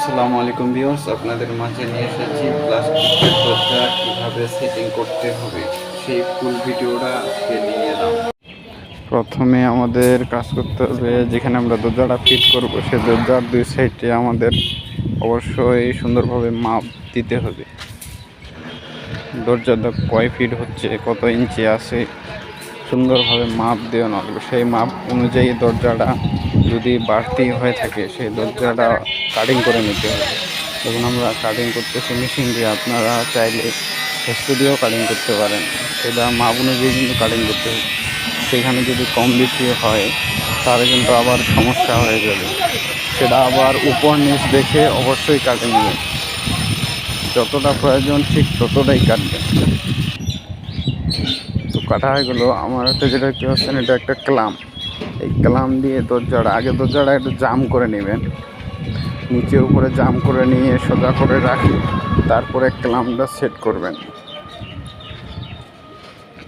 আসসালামু আলাইকুম ভিউয়ার্স, আপনাদের মাঝে নিয়ে এসেছি প্লাস্টিকের দরজা কীভাবে সেটিং করতে হবে সেই ফুল ভিডিওটা আজকে নিয়ে এলাম। প্রথমে আমাদের কাজ করতে হবে, যেখানে আমরা দরজাটা ফিট করব সেই দরজার দুই সাইডে আমাদের অবশ্যই সুন্দরভাবে মাপ দিতে হবে। দরজাটা কয় ফিট হচ্ছে, কত ইঞ্চি আছে, সুন্দরভাবে মাপ দেওয়া লাগবে। সেই মাপ অনুযায়ী দরজাটা যদি বাড়তি হয়ে থাকে সেই দরজাটা কাটিং করে নিতে হবে। যখন আমরা কাটিং করতেছি মেশিন দিয়ে, আপনারা চাইলে স্টুডিও কাটিং করতে পারেন। সেটা মাপ অনুযায়ী কিন্তু কাটিং করতে হবে। সেখানে যদি কম বেশি হয় তাহলে কিন্তু আবার সমস্যা হয়ে যাবে। সেটা আবার উপর নিচ দেখে অবশ্যই কাটিং নেবেন। যতটা প্রয়োজন ঠিক ততটাই কাটবেন। তো কাটা হয়ে গেলো। আমার হাতে যেটা কি হচ্ছে, এটা একটা ক্লাম। এই ক্লাম দিয়ে দরজাটা একটু জাম করে নেবেন, নিচে উপরে জাম করে নিয়ে সোজা করে রাখি, তারপরে ক্লামটা সেট করবেন।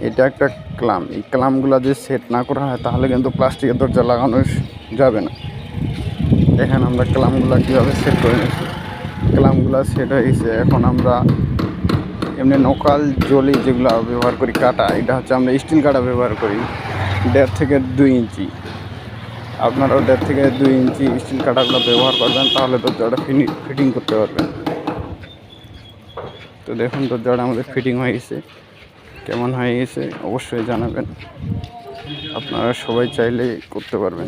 এটা একটা ক্লাম। এই ক্লামগুলো যদি সেট না করা হয় তাহলে কিন্তু প্লাস্টিকের দরজা লাগানো যাবে না। এখানে আমরা ক্লামগুলো কীভাবে সেট করে নিচ্ছি। ক্লামগুলো সেট হয়ে গেছে। এখন আমরা এমনি নকাল জলি যেগুলো ব্যবহার করি কাটা, এটা হচ্ছে আমরা স্টিল কাটা ব্যবহার করি 1.5 থেকে 2 ইঞ্চি। আপনারাও 1.5 থেকে 2 ইঞ্চি স্টিল কাটাগুলো ব্যবহার করবেন, তাহলে দরজাটা ফিটিং করতে পারবেন। তো দেখুন দরজাটা আমাদের ফিটিং হয়ে গেছে। কেমন হয়ে গেছে অবশ্যই জানাবেন। আপনারা সবাই চাইলে করতে পারবেন।